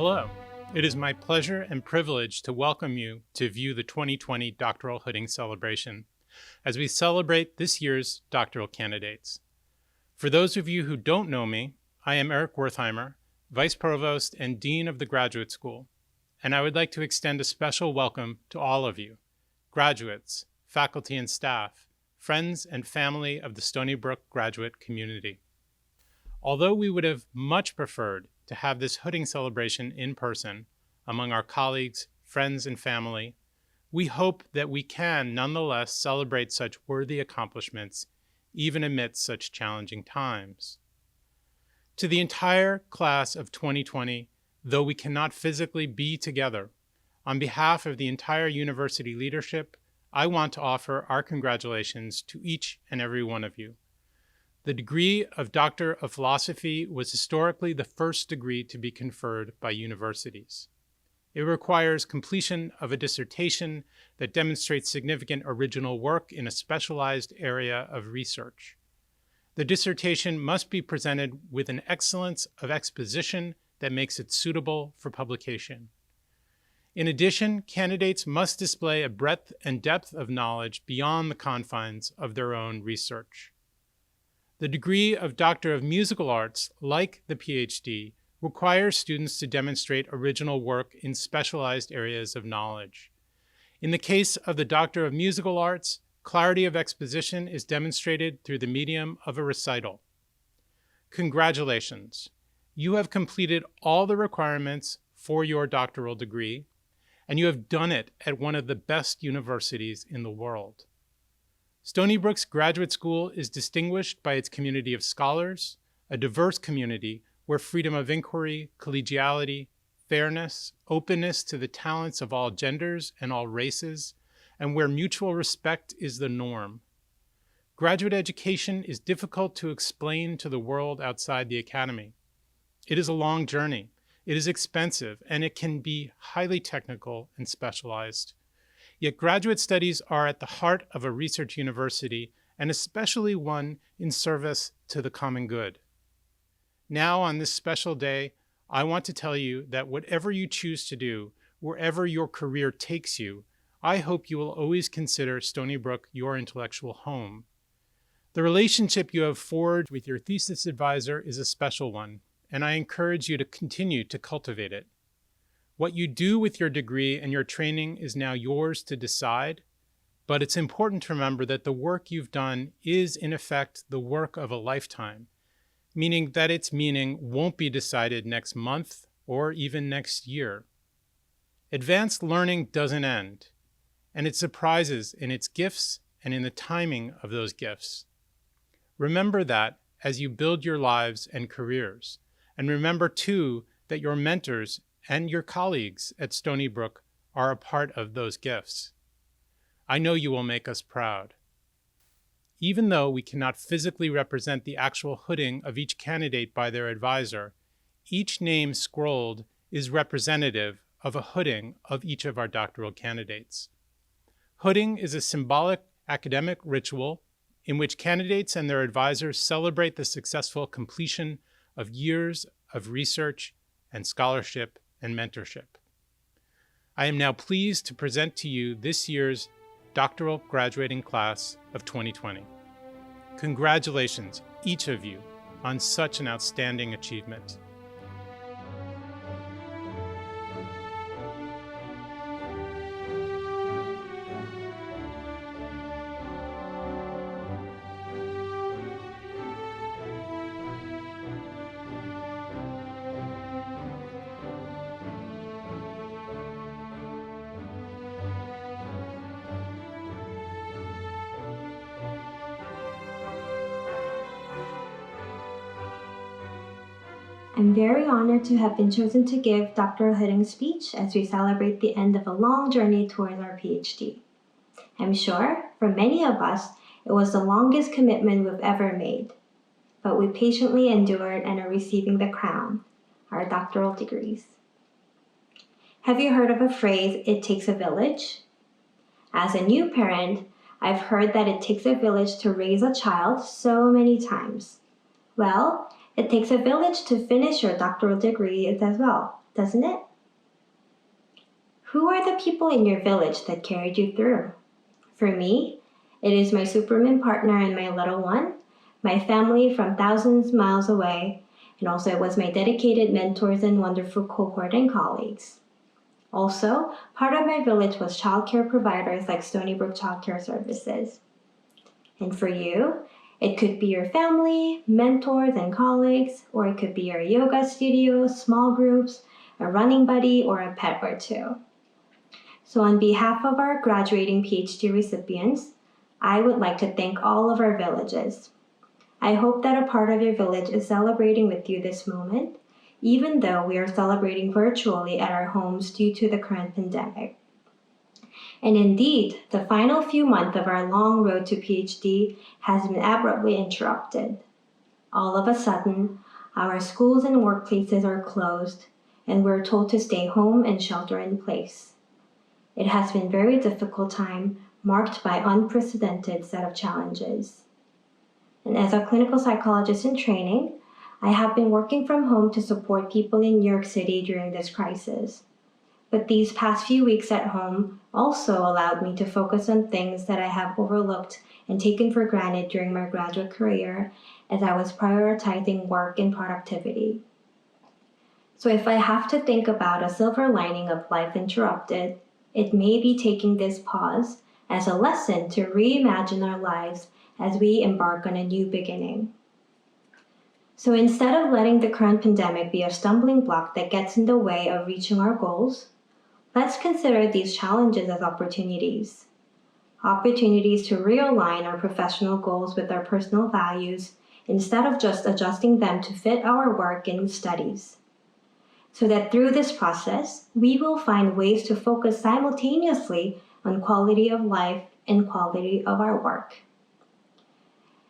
Hello. It is my pleasure and privilege to welcome you to view the 2020 Doctoral Hooding Celebration as we celebrate this year's doctoral candidates. For those of you who don't know me, I am Eric Wertheimer, Vice Provost and Dean of the Graduate School, and I would like to extend a special welcome to all of you, graduates, faculty and staff, friends and family of the Stony Brook graduate community. Although we would have much preferred to have this hooding celebration in person among our colleagues, friends, and family, we hope that we can nonetheless celebrate such worthy accomplishments even amidst such challenging times. To the entire class of 2020, though we cannot physically be together, on behalf of the entire university leadership, I want to offer our congratulations to each and every one of you. The degree of Doctor of Philosophy was historically the first degree to be conferred by universities. It requires completion of a dissertation that demonstrates significant original work in a specialized area of research. The dissertation must be presented with an excellence of exposition that makes it suitable for publication. In addition, candidates must display a breadth and depth of knowledge beyond the confines of their own research. The degree of Doctor of Musical Arts, like the PhD, requires students to demonstrate original work in specialized areas of knowledge. In the case of the Doctor of Musical Arts, clarity of exposition is demonstrated through the medium of a recital. Congratulations! You have completed all the requirements for your doctoral degree, and you have done it at one of the best universities in the world. Stony Brook's Graduate School is distinguished by its community of scholars, a diverse community where freedom of inquiry, collegiality, fairness, openness to the talents of all genders and all races, and where mutual respect is the norm. Graduate education is difficult to explain to the world outside the academy. It is a long journey, it is expensive, and it can be highly technical and specialized. Yet graduate studies are at the heart of a research university, and especially one in service to the common good. Now, on this special day, I want to tell you that whatever you choose to do, wherever your career takes you, I hope you will always consider Stony Brook your intellectual home. The relationship you have forged with your thesis advisor is a special one, and I encourage you to continue to cultivate it. What you do with your degree and your training is now yours to decide, but it's important to remember that the work you've done is, in effect, the work of a lifetime, meaning that its meaning won't be decided next month or even next year. Advanced learning doesn't end, and it surprises in its gifts and in the timing of those gifts. Remember that as you build your lives and careers, and remember, too, that your mentors and your colleagues at Stony Brook are a part of those gifts. I know you will make us proud. Even though we cannot physically represent the actual hooding of each candidate by their advisor, each name scrolled is representative of a hooding of each of our doctoral candidates. Hooding is a symbolic academic ritual in which candidates and their advisors celebrate the successful completion of years of research and scholarship and mentorship. I am now pleased to present to you this year's doctoral graduating class of 2020. Congratulations, each of you, on such an outstanding achievement. I'm very honored to have been chosen to give Dr. Hooding's speech as we celebrate the end of a long journey towards our PhD. I'm sure, for many of us, it was the longest commitment we've ever made, but we patiently endured and are receiving the crown, our doctoral degrees. Have you heard of a phrase, "It takes a village"? As a new parent, I've heard that it takes a village to raise a child so many times. Well, it takes a village to finish your doctoral degree as well. doesn't it? Who are the people in your village that carried you through? For me, it is my Superman partner and my little one, my family from thousands of miles away, and also it was my dedicated mentors and wonderful cohort and colleagues. Also, part of my village was childcare providers like Stony Brook Childcare Services. And for you, it could be your family, mentors, and colleagues, or it could be your yoga studio, small groups, a running buddy, or a pet or two. So on behalf of our graduating PhD recipients, I would like to thank all of our villages. I hope that a part of your village is celebrating with you this moment, even though we are celebrating virtually at our homes due to the current pandemic. And indeed, the final few months of our long road to PhD has been abruptly interrupted. All of a sudden, our schools and workplaces are closed, and we're told to stay home and shelter in place. It has been a very difficult time, marked by unprecedented set of challenges. And as a clinical psychologist in training, I have been working from home to support people in New York City during this crisis. But these past few weeks at home also allowed me to focus on things that I have overlooked and taken for granted during my graduate career as I was prioritizing work and productivity. So if I have to think about a silver lining of life interrupted, it may be taking this pause as a lesson to reimagine our lives as we embark on a new beginning. So instead of letting the current pandemic be a stumbling block that gets in the way of reaching our goals, let's consider these challenges as opportunities. Opportunities to realign our professional goals with our personal values instead of just adjusting them to fit our work and studies. So that through this process, we will find ways to focus simultaneously on quality of life and quality of our work.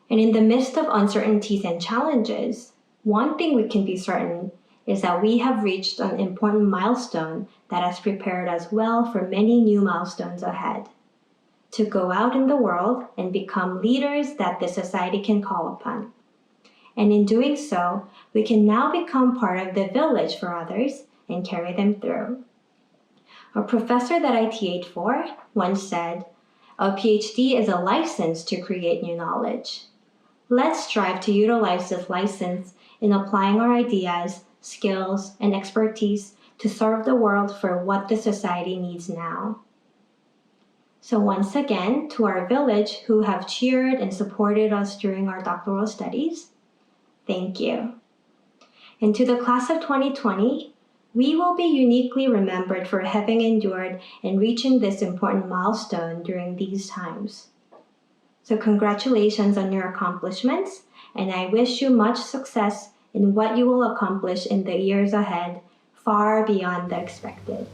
And in the midst of uncertainties and challenges, one thing we can be certain is that we have reached an important milestone that has prepared us well for many new milestones ahead. To go out in the world and become leaders that the society can call upon. And in doing so, we can now become part of the village for others and carry them through. A professor that I TA'd for once said, "A PhD is a license to create new knowledge." Let's strive to utilize this license in applying our ideas, skills, and expertise to serve the world for what the society needs now. So once again, to our village who have cheered and supported us during our doctoral studies, thank you. And to the class of 2020, we will be uniquely remembered for having endured and reaching this important milestone during these times. So congratulations on your accomplishments, and I wish you much success in what you will accomplish in the years ahead, far beyond the expected.